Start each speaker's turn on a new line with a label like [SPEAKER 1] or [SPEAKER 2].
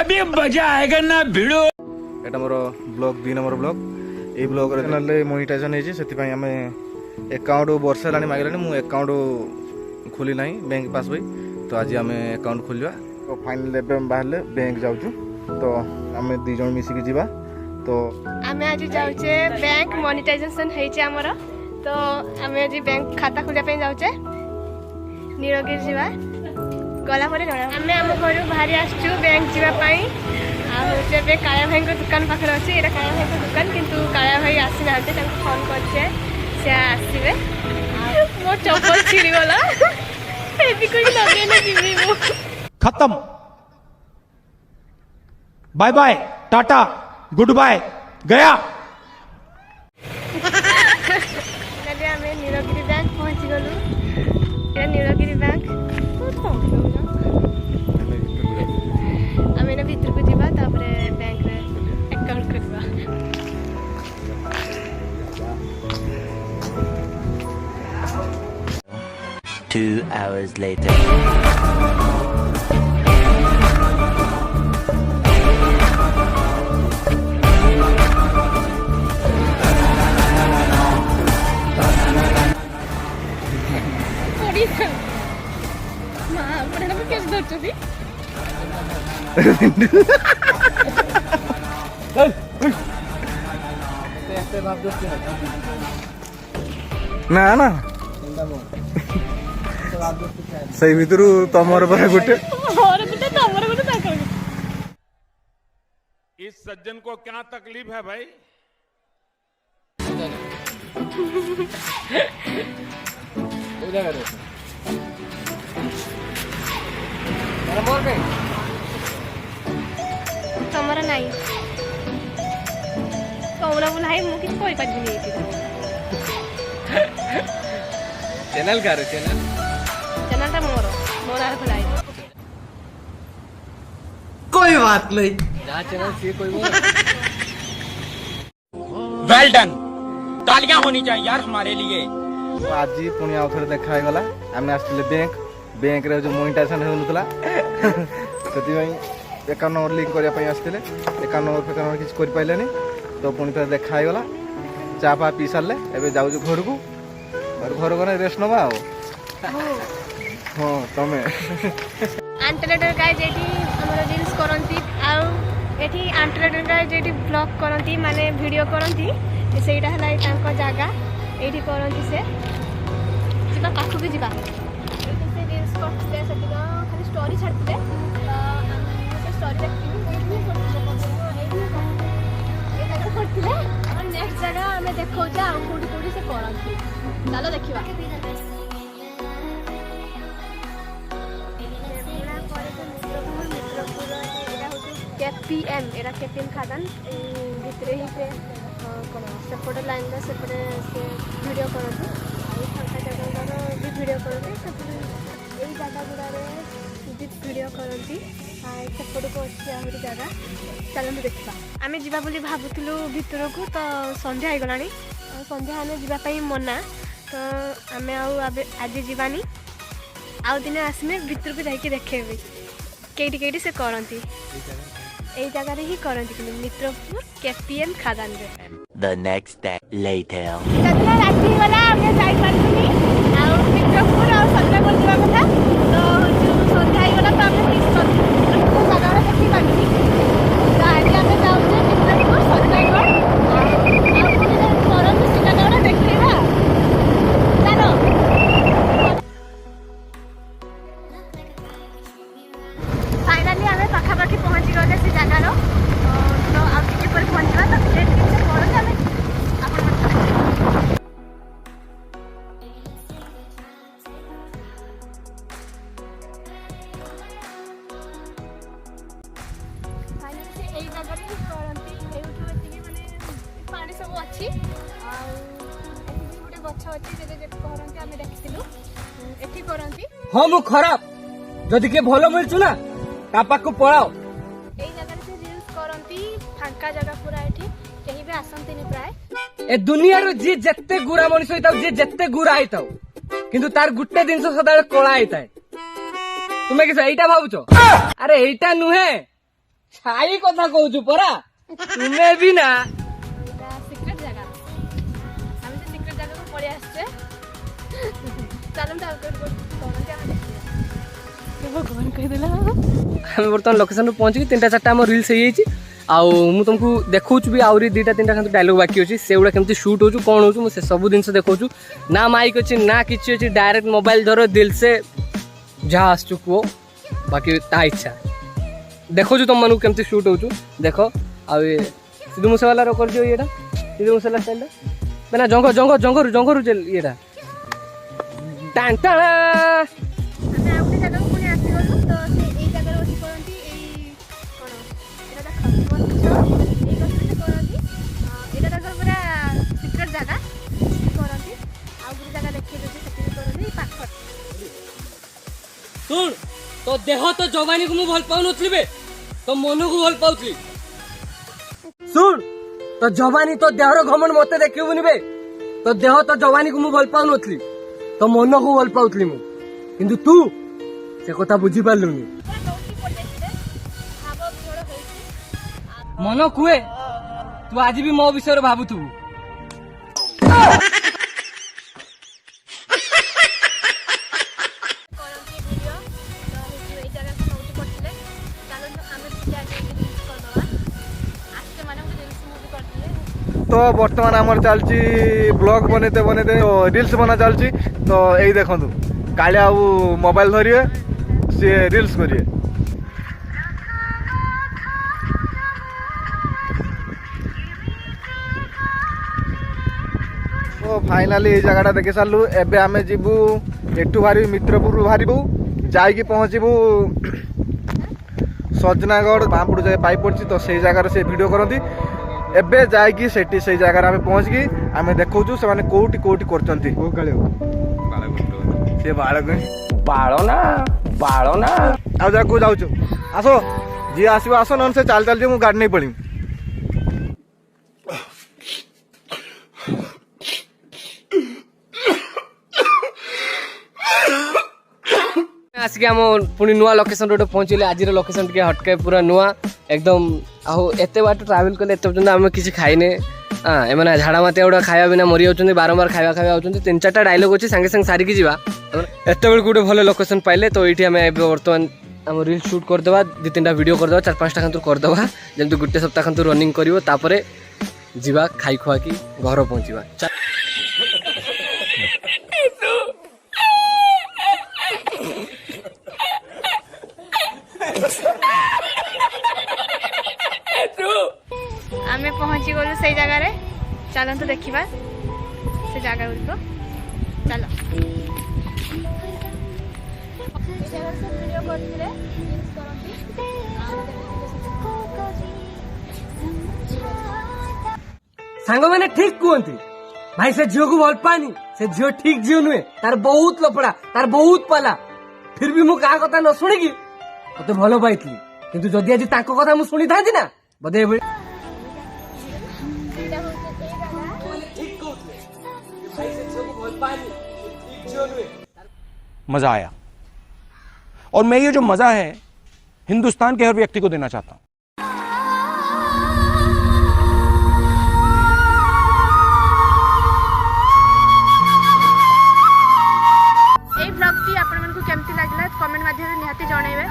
[SPEAKER 1] अभी मजा आएगा ना भिड़ो।
[SPEAKER 2] এটা মোর ব্লগ 2 নম্বর ব্লগ এই ব্লগ রে চ্যানেল মনিটাইজেশন ହେଇଛି ସେଥିପାଇଁ ଆମେ ଆକାଉଣ୍ଟ ବର୍ଷେ ହେଲାଣି ମାଗିଲାଣି ମୁଁ ଆକାଉଣ୍ଟ ଖୋଲି ନାହିଁ ବ୍ୟାଙ୍କ ପାସ୍ ବହି ତ ଆଜି ଆମେ ଆକାଉଣ୍ଟ ଖୋଲିବା ତ ଫାଇନାଲ ଏବେ ବାହାରିଲେ ବ୍ୟାଙ୍କ ଯାଉଛୁ ତ ଆମେ ଦି ଜଣ ମିଶିକି ଯିବା ତ
[SPEAKER 3] ଆମେ ଆଜି ଯାଉଛେ ବ୍ୟାଙ୍କ ମନିଟାଇଜେସନ ହେଇଛି ଆମର ତ ଆମେ ଆଜି ବ୍ୟାଙ୍କ ଖାତା ଖୋଲିବା ପାଇଁ ଯାଉଛେ ନୀଳଗିରି ଯିବା ଗଲା ପରେ ଜଣା ଆମେ ଆମ ଘରୁ ବାହାରି ଆସିଛୁ ବ୍ୟାଙ୍କ ଯିବା ପାଇଁ ଆଉ ଏବେ କାଳିଆ ଭାଇଙ୍କ ଦୋକାନ ପାଖରେ ଅଛି ଏଇଟା କାଳିଆ ଭାଇଙ୍କ ଦୋକାନ କିନ୍ତୁ କାଳିଆ ଭାଇ ଆସିନାହାନ୍ତି ତାଙ୍କୁ ଫୋନ କରିଛେ ସେ ଆସିବେ ମୋ ଚପଲ ଛିଡ଼ିଗଲା ଏବେ କୋଇ ଲଗେଇଲେ ଯିବି ମୁଁ
[SPEAKER 1] खत्म bye bye tata goodbye गया।
[SPEAKER 3] ଆମେ ନୀଳଗିରି ବ୍ୟାଙ୍କ ପହଞ୍ଚି ଗଲୁ ଏଇଟା ନୀଳଗିରି ବ୍ୟାଙ୍କ ଆମେ ଏଇନା ଭିତରକୁ ଯିବା ତାପରେ ବ୍ୟାଙ୍କରେ ଆକାଉଣ୍ଟ କରିବା
[SPEAKER 4] 2 hours later.
[SPEAKER 2] ନା ନା ସେଇ ଭିତରୁ ତମର ପରେ ଗୋଟେ
[SPEAKER 1] इस सज्जन को क्या तकलीफ है भाई।
[SPEAKER 3] ତମର ନାହିଁ ତମର ନାହିଁ ମୁଁ କିଛି କହିପାରିବିନି ଏଇଠି
[SPEAKER 2] चैनल का रे चैनल
[SPEAKER 3] ଚ୍ୟାନେଲଟା ମୋର ମୋ ନାଁରେ ଖୋଲା ହେଇଛି
[SPEAKER 2] कोई बात नहीं जहाँ चैनल से कोई
[SPEAKER 1] वेल डन तालियां होनी चाहिए यार हमारे लिए।
[SPEAKER 2] आज पुणी आउ थे देखा गला आम आसले बैंक रे जो मनिटाइजेशन होनुतला ସେଥିପାଇଁ ଏକାଉଣ୍ଟ ନମ୍ବର ଲିଙ୍କ କରିବା ପାଇଁ ଆସିଥିଲେ ଏକାଉଣ୍ଟ ନମ୍ବର ଫେକାଉଣ୍ଟ ନମ୍ବର କିଛି କରିପାରିଲେନି ତ ପୁଣି ଥରେ ଦେଖା ହେଇଗଲା ଚା ଫା ପିଇ ସାରିଲେ ଏବେ ଯାଉଛୁ ଘରକୁ ଘର ଗଲେ ରେଷ୍ଟ ନେବା ଆଉ ହଁ ତମେ
[SPEAKER 3] ଆଣ୍ଟଲେଟର ଗାଏ ଯେଠି ଆମର ରିଲ୍ସ କରନ୍ତି ଆଉ ଏଠି ଆଣ୍ଟଲେଟର ଗାଏ ଯେଠି ବ୍ଲଗ କରନ୍ତି ମାନେ ଭିଡ଼ିଓ କରନ୍ତି ସେଇଟା ହେଲା ତାଙ୍କ ଜାଗା ଏଇଠି କରନ୍ତି ସେ ଯିବା ପାଖକୁ ଯିବା ଏଇଠି ସେ ରିଲ୍ସ କରୁଥିଲେ ସେଠିକା ଖାଲି ଷ୍ଟୋରି ଛାଡ଼ିଥିଲେ ତ ସେ ଷ୍ଟୋରି ଦେଖିବି ଏଇ ଜାଗାରେ କରିଥିଲେ ଆଉ ନେକ୍ସଟ ଜାଗା ଆମେ ଦେଖାଉଛେ ଆଉ କେଉଁଠି କେଉଁଠି ସେ କରନ୍ତି ଚାଲ ଦେଖିବା केपीएम एरा केपीएम खादान भितरे ही से कौन सेपटे लाइन में सेपटे से वीडियो करते फांका जगह भी वीडियो करते यही जगह गुड़े भी वीडियो करती सेपट को अच्छी आहरी जगह चलते देखा आम जा भावुलु भितर को तो संध्या हो गला संध्या आने जावाई मना तो आम आज जीवानी आउ दिन आसमे भितर को जाकि देखेबी केटी केटी से करती এই জায়গায় হি করନ୍ତି কিন্তু মিত্রপুর কেপিএম খাদান রে
[SPEAKER 4] The next day later.
[SPEAKER 3] যেদিন রাতি গলা আমি যাই পারছি আর মিত্রপুর আর সন্ধ্যাগড় যাওয়া কথা তো সন্ধ্যা হয়ে গলা তো আমি মিস করছি জায়গাটা দেখি পারছি তো আজ আমি যাচ্ছি মিত্রপুর সন্ধ্যাগড় আর পুরো করନ୍ତି সে জায়গাটা দেখেবা জানো फाइनाली आम पाखापाखि पहुँची गले से जगार तो आप पहुँचा तो पानी सब अच्छी गोटे गछ अच्छी करती आम देखी
[SPEAKER 5] हाँ मु खराब जदि के भल मिलचु ना पापा को पढ़ाओ
[SPEAKER 3] এই জায়গায় সে রিলস করନ୍ତି ফাঙ্কা জায়গা পুরা এটি কেহি भी आसंतिनी प्राय
[SPEAKER 5] ए दुनिया रो जी जत्ते गुरा मनुष्य होइताउ जी जत्ते गुरा होइताउ किंतु तार गुट्टे जिनस सदाळे कळा होइताय तुमे किस एटा भाबुचो अरे एटा नुहे ଛାଇ କଥା କହୁଛୁ ପରା ତୁମେ ବି ନା
[SPEAKER 3] ଏଇଟା ସିକ୍ରେଟ ଜାଗା ଆମେ ସେ ସିକ୍ରେଟ ଜାଗାକୁ ପଳେଇ ଆସିଛେ ଚାଲନ୍ତୁ ଆଉ କୋଉଠି କରନ୍ତି ଆମେ ଦେଖିବା ଭଗବାନ କହିଦେଲା
[SPEAKER 5] ଆମେ ବର୍ତ୍ତମାନ ଲୋକେସନ ପହଞ୍ଚିକି 3-4ଟା ଆମ ରିଲ୍ସ ହେଇଯାଇଛି ଆଉ ମୁଁ ତୁମକୁ ଦେଖାଉଛି ବି ଆହୁରି 2-3ଟା କିନ୍ତୁ ଡାयଲଗ ବାକି ଅଛି ସେଗୁଡ଼ା କେମିତି ସୁଟ୍ ହେଉଛି କ'ଣ ହେଉଛି ମୁଁ ସେ ସବୁ ଜିନିଷ ଦେଖାଉଛୁ ନା ମାଇକ୍ ଅଛି ନା କିଛି ଅଛି ଡାଇରେକ୍ଟ ମୋବାଇଲ ଧର ଦିଲ ସେ ଯାହା ଆସୁଛୁ କୁହ ବାକି ତା ଇଚ୍ଛା ଦେଖାଉଛୁ ତୁମମାନଙ୍କୁ କେମିତି ସୁଟ୍ ହେଉଛୁ ଦେଖ ଆଉ ଏ ସିଧୁ ମୁସେବାଲାର କରିଦିଅ ଇଏଟା ସିଧୁ ମୁସେବାଲା ଷ୍ଟାଇଲଟା ନା ଜଙ୍ଗରୁ ଇଏଟା ଟାଣ ଟାଣ
[SPEAKER 3] ଆମେ ଆଉ ଗୋଟେ ଜାଗାକୁ ପୁଣି ଆସିଗଲୁ ତ ସେ ଏଇ ଜାଗାରେ ବସି କରନ୍ତି ଏଇ କ'ଣ ଏଇଟା ଦେଖ ଗଛ ଏଇ ଗଛରେ କରନ୍ତି ଏଇଟା ତାଙ୍କର ପୁରା ସିକ୍ରେଟ ଜାଗା କରନ୍ତି ଆଉ ଗୋଟେ ଜାଗା ଦେଖେଇ ଦେଉଛି ସେଠି ବି କରନ୍ତି ଏଇ ପାଖରେ
[SPEAKER 5] ଶୁଣ ତୋ ଦେହ ତ ଯବାନୀକୁ ମୁଁ ଭଲ ପାଉନଥିଲି ବେ ତୋ ମନକୁ ଭଲ ପାଉଥିଲି ଶୁଣ ତୋ ଯବାନୀ ତୋ ଦେହର ଘମଣ୍ଡ ମତେ ଦେଖିବୁନି ବେ ତୋ ଦେହ ତୋ ଯବାନୀକୁ ମୁଁ ଭଲ ପାଉନଥିଲି ତୋ ମନକୁ ଭଲ ପାଉଥିଲି ମୁଁ କିନ୍ତୁ ତୁ ସେ କଥା ବୁଝିପାରିଲୁନି
[SPEAKER 3] ପୁରା ଦୌଡ଼ି ପଡ଼ିଯାଇଥିଲେ ଭାବ ବିହଳ ହେଉଛି
[SPEAKER 5] ମନ କୁହେ ତୁ ଆଜି ବି ମୋ ବିଷୟରେ ଭାବୁଥିବୁ
[SPEAKER 3] କରନ୍ତି ଭିଡ଼ିଓ ତ ଏଇ ଜାଗାକୁ ନଉଟି ପଡ଼ିଥିଲେ ଚାଲନ୍ତୁ ଆମେ ବି ଆଜି ରିଲ୍ସ କରିଦେବା ଆସ୍ତେ ମାନଙ୍କୁ ରିଲ୍ସ ମୁଭି କରିଥିଲେ
[SPEAKER 2] तो बर्तमान आमर चलची ब्लॉग बनते रील्स बना चलची तो यही देखु कालिया मोबाइल धरिए सी रील्स करिए तो फाइनाली ये जगह देखी सारू एबे आमे जीवु एटू बाहर मित्रपुर बाहरबू जाइकी पहुँचबू सजनागढ़ बामपुर जाए पाई पड़ी तो से जगार से वीडियो करती एबे जाइकी सेठी से जगार आमे पहुँचकी आमे देखौछु से माने कोउटी कोउटी करचंती ओ काले से बाळ ना आ जा को जाउछु आसो जी आसीबो आसो नन से चाल चाल जे मु गाड़ी नहीं पड़ी
[SPEAKER 5] आसिक आम पुणी नुआ लोकेशन रोड पहुँचले आज लोकेशन टे हटके पूरा नुआ एकदम आउ एत बाट ट्रावेल कले एत पर्यटन आम किसी खाइने हाँ एम झाड़ा मातिया गुड़ा खाया बिना मरी जाऊँ बारंबार खाଇବା आउଛନ୍ତି 3-4टा डायलॉग अच्छी सांगे सांगे सारिकी जा एत बेल गोटे भल लोकेशन पाइले तो ये आम बर्तमान आम रील शूट करदे 2-3टा वीडियो करदे 4-5टा खातु करदे जमी गोटे सप्ताह खातु रनिंग कर जीवा खाई खुआ कि घर पहुँचा
[SPEAKER 3] आमे पहुँची गलु से जगार चलतु देखा से जगह गुड़िक चल
[SPEAKER 5] सांग मैंने ठीक कहती भाई से झील को भल पानी से झील ठीक झील नुहे तार बहुत लफड़ा तार बहुत पाला फिर भी मु क्या कथा न शुणिकी मत भल पाई किंतु जदि आज कथा मुझे शुणी था ना बोधे
[SPEAKER 1] मजा आया और मैं ये जो मजा है हिंदुस्तान के हर व्यक्ति को देना चाहता हूं
[SPEAKER 3] ब्लॉग टी आपण मानकु केमती लागला कमेंट माध्यम निहाती जणाइबे।